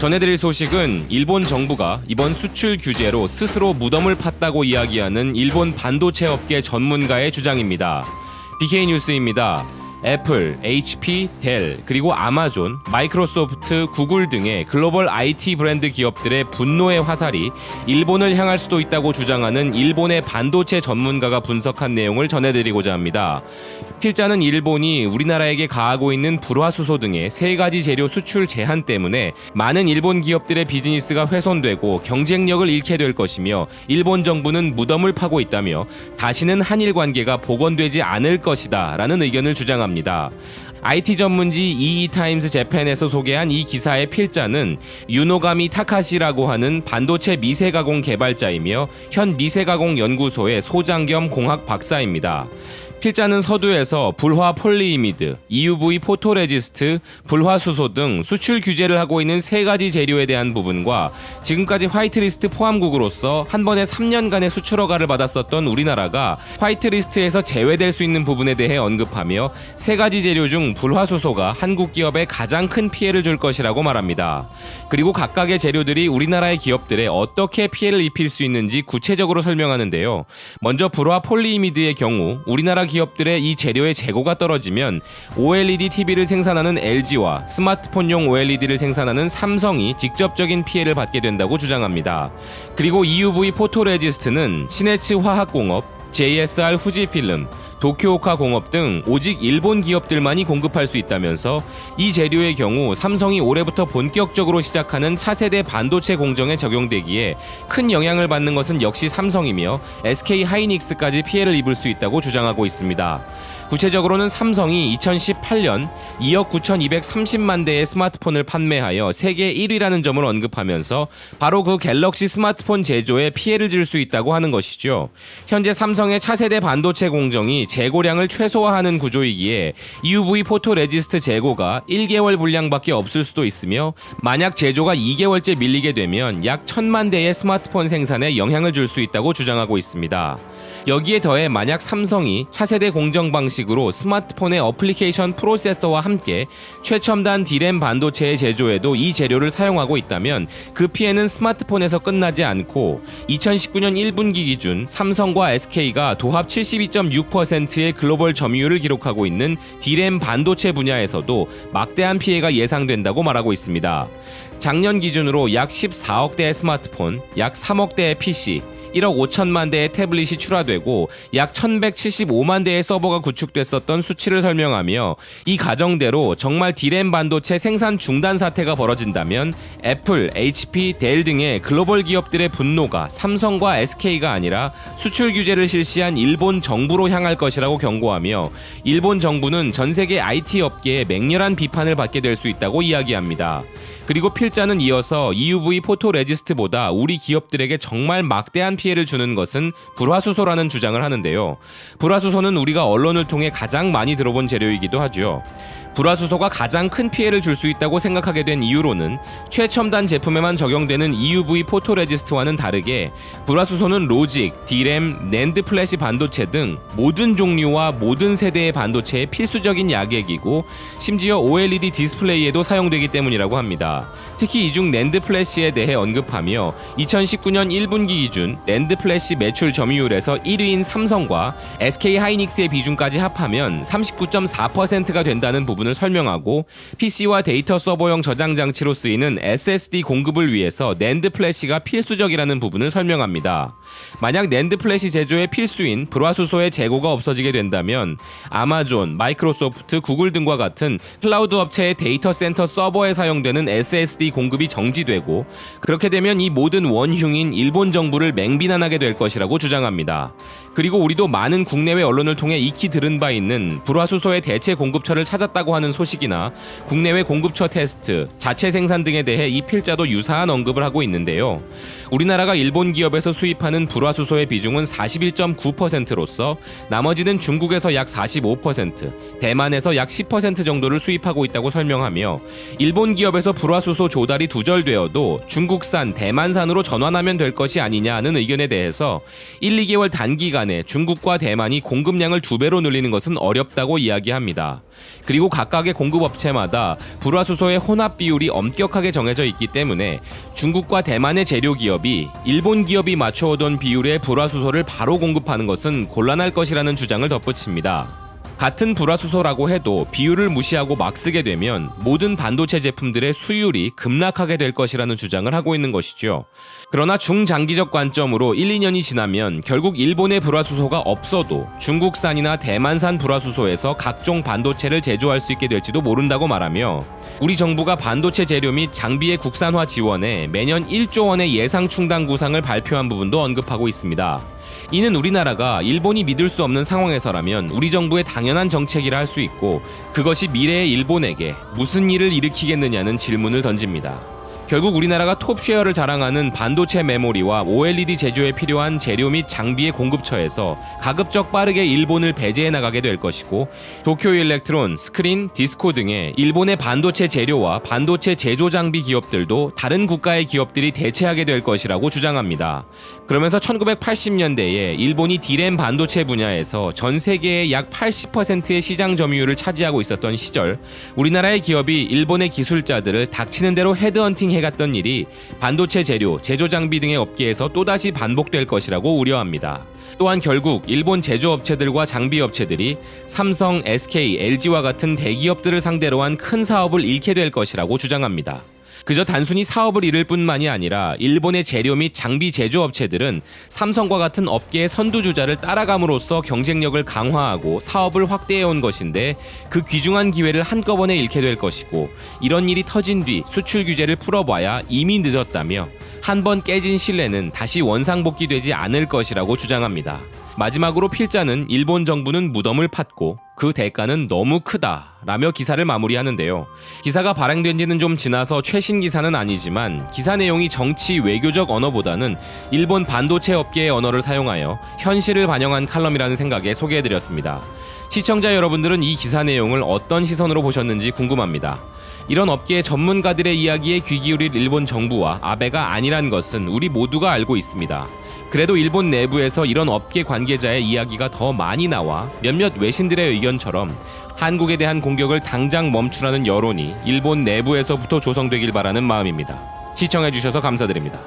전해드릴 소식은 일본 정부가 이번 수출 규제로 스스로 무덤을 팠다고 이야기하는 일본 반도체 업계 전문가의 주장입니다. BK 뉴스입니다. 애플, HP, 델, 그리고 아마존, 마이크로소프트, 구글 등의 글로벌 IT 브랜드 기업들의 분노의 화살이 일본을 향할 수도 있다고 주장하는 일본의 반도체 전문가가 분석한 내용을 전해드리고자 합니다. 필자는 일본이 우리나라에게 가하고 있는 불화수소 등의 3가지 재료 수출 제한 때문에 많은 일본 기업들의 비즈니스가 훼손되고 경쟁력을 잃게 될 것이며 일본 정부는 무덤을 파고 있다며 다시는 한일 관계가 복원되지 않을 것이다 라는 의견을 주장합니다. IT 전문지 EE타임스 재팬에서 소개한 이 기사의 필자는 유노가미 타카시라고 하는 반도체 미세가공 개발자이며 현 미세가공 연구소의 소장 겸 공학 박사입니다. 필자는 서두에서 불화 폴리이미드, EUV 포토레지스트, 불화수소 등 수출 규제를 하고 있는 3가지 재료에 대한 부분과 지금까지 화이트리스트 포함국으로서 한 번에 3년간의 수출 허가를 받았었던 우리나라가 화이트리스트에서 제외될 수 있는 부분에 대해 언급하며 3가지 재료 중 불화수소가 한국 기업에 가장 큰 피해를 줄 것이라고 말합니다. 그리고 각각의 재료들이 우리나라의 기업들에 어떻게 피해를 입힐 수 있는지 구체적으로 설명하는데요. 먼저 불화 폴리이미드의 경우 우리나라 기업들의 이 재료의 재고가 떨어지면 OLED TV를 생산하는 LG와 스마트폰용 OLED를 생산하는 삼성이 직접적인 피해를 받게 된다고 주장합니다. 그리고 EUV 포토레지스트는 시네츠 화학공업, JSR 후지필름, 도쿄오카 공업 등 오직 일본 기업들만이 공급할 수 있다면서 이 재료의 경우 삼성이 올해부터 본격적으로 시작하는 차세대 반도체 공정에 적용되기에 큰 영향을 받는 것은 역시 삼성이며 SK 하이닉스까지 피해를 입을 수 있다고 주장하고 있습니다. 구체적으로는 삼성이 2018년 2억 9,230만 대의 스마트폰을 판매하여 세계 1위라는 점을 언급하면서 바로 그 갤럭시 스마트폰 제조에 피해를 줄 수 있다고 하는 것이죠. 현재 삼성의 차세대 반도체 공정이 재고량을 최소화하는 구조이기에 EUV 포토레지스트 재고가 1개월 분량밖에 없을 수도 있으며 만약 제조가 2개월째 밀리게 되면 약 1,000만 대의 스마트폰 생산에 영향을 줄 수 있다고 주장하고 있습니다. 여기에 더해 만약 삼성이 차세대 공정 방식으로 스마트폰의 어플리케이션 프로세서와 함께 최첨단 D램 반도체의 제조에도 이 재료를 사용하고 있다면 그 피해는 스마트폰에서 끝나지 않고 2019년 1분기 기준 삼성과 SK가 도합 72.6%의 글로벌 점유율을 기록하고 있는 D램 반도체 분야에서도 막대한 피해가 예상된다고 말하고 있습니다. 작년 기준으로 약 14억 대의 스마트폰, 약 3억 대의 PC, 1억 5천만 대의 태블릿이 출하되고 약 1175만 대의 서버가 구축됐었던 수치를 설명하며 이 가정대로 정말 D램 반도체 생산 중단 사태가 벌어진다면 애플, HP, 델 등의 글로벌 기업들의 분노가 삼성과 SK가 아니라 수출 규제를 실시한 일본 정부로 향할 것이라고 경고하며 일본 정부는 전 세계 IT 업계에 맹렬한 비판을 받게 될 수 있다고 이야기합니다. 그리고 필자는 이어서 EUV 포토레지스트보다 우리 기업들에게 정말 막대한 피해를 주는 것은 불화수소라는 주장을 하는데요. 불화수소는 우리가 언론을 통해 가장 많이 들어본 재료이기도 하죠. 불화수소가 가장 큰 피해를 줄 수 있다고 생각하게 된 이유로는 최첨단 제품에만 적용되는 EUV 포토레지스트와는 다르게 불화수소는 로직, D램, 낸드 플래시 반도체 등 모든 종류와 모든 세대의 반도체의 필수적인 약액이고 심지어 OLED 디스플레이에도 사용되기 때문이라고 합니다. 특히 이 중 낸드 플래시에 대해 언급하며 2019년 1분기 기준 낸드 플래시 매출 점유율에서 1위인 삼성과 SK 하이닉스의 비중까지 합하면 39.4%가 된다는 부분을 설명하고 PC와 데이터 서버용 저장 장치로 쓰이는 SSD 공급을 위해서 낸드 플래시가 필수적이라는 부분을 설명합니다. 만약 낸드 플래시 제조의 필수인 불화수소의 재고가 없어지게 된다면 아마존, 마이크로소프트, 구글 등과 같은 클라우드 업체의 데이터 센터 서버에 사용되는 SSD 공급이 정지되고 그렇게 되면 이 모든 원흉인 일본 정부를 맹비난하게 될 것이라고 주장합니다. 그리고 우리도 많은 국내외 언론을 통해 익히 들은 바 있는 불화수소의 대체 공급처를 찾았다고 하는 소식이나 국내외 공급처 테스트, 자체 생산 등에 대해 이 필자도 유사한 언급을 하고 있는데요. 우리나라가 일본 기업에서 수입하는 불화수소의 비중은 41.9%로서 나머지는 중국에서 약 45%, 대만에서 약 10% 정도를 수입하고 있다고 설명하며 일본 기업에서 불화수소 조달이 두절되어도 중국산, 대만산으로 전환하면 될 것이 아니냐 하는 의견에 대해서 1, 2개월 단기간에 중국과 대만이 공급량을 2배로 늘리는 것은 어렵다고 이야기합니다. 그리고 각각의 공급업체마다 불화수소의 혼합 비율이 엄격하게 정해져 있기 때문에 중국과 대만의 재료 기업이 일본 기업이 맞춰오던 비율의 불화수소를 바로 공급하는 것은 곤란할 것이라는 주장을 덧붙입니다. 같은 불화수소라고 해도 비율을 무시하고 막 쓰게 되면 모든 반도체 제품들의 수율이 급락하게 될 것이라는 주장을 하고 있는 것이죠. 그러나 중장기적 관점으로 1, 2년이 지나면 결국 일본의 불화수소가 없어도 중국산이나 대만산 불화수소에서 각종 반도체를 제조할 수 있게 될지도 모른다고 말하며 우리 정부가 반도체 재료 및 장비의 국산화 지원에 매년 1조 원의 예상 충당 구상을 발표한 부분도 언급하고 있습니다. 이는 우리나라가 일본이 믿을 수 없는 상황에서라면 우리 정부의 당연한 정책이라 할 수 있고 그것이 미래의 일본에게 무슨 일을 일으키겠느냐는 질문을 던집니다. 결국 우리나라가 톱쉐어를 자랑하는 반도체 메모리와 OLED 제조에 필요한 재료 및 장비의 공급처에서 가급적 빠르게 일본을 배제해 나가게 될 것이고 도쿄일렉트론, 스크린, 디스코 등의 일본의 반도체 재료와 반도체 제조 장비 기업들도 다른 국가의 기업들이 대체하게 될 것이라고 주장합니다. 그러면서 1980년대에 일본이 D램 반도체 분야에서 전 세계의 약 80%의 시장 점유율을 차지하고 있었던 시절 우리나라의 기업이 일본의 기술자들을 닥치는 대로 헤드헌팅 해갔던 일이 반도체 재료, 제조 장비 등의 업계에서 또다시 반복될 것이라고 우려합니다. 또한 결국 일본 제조업체들과 장비업체들이 삼성, SK, LG와 같은 대기업들을 상대로 한 큰 사업을 잃게 될 것이라고 주장합니다. 그저 단순히 사업을 잃을 뿐만이 아니라 일본의 재료 및 장비 제조업체들은 삼성과 같은 업계의 선두주자를 따라감으로써 경쟁력을 강화하고 사업을 확대해온 것인데 그 귀중한 기회를 한꺼번에 잃게 될 것이고 이런 일이 터진 뒤 수출 규제를 풀어봐야 이미 늦었다며 한 번 깨진 신뢰는 다시 원상복귀되지 않을 것이라고 주장합니다. 마지막으로 필자는 일본 정부는 무덤을 팠고 그 대가는 너무 크다 라며 기사를 마무리하는데요. 기사가 발행된 지는 좀 지나서 최신 기사는 아니지만 기사 내용이 정치 외교적 언어보다는 일본 반도체 업계의 언어를 사용하여 현실을 반영한 칼럼이라는 생각에 소개해드렸습니다. 시청자 여러분들은 이 기사 내용을 어떤 시선으로 보셨는지 궁금합니다. 이런 업계의 전문가들의 이야기에 귀 기울일 일본 정부와 아베가 아니란 것은 우리 모두가 알고 있습니다. 그래도 일본 내부에서 이런 업계 관계자의 이야기가 더 많이 나와 몇몇 외신들의 의견처럼 한국에 대한 공격을 당장 멈추라는 여론이 일본 내부에서부터 조성되길 바라는 마음입니다. 시청해주셔서 감사드립니다.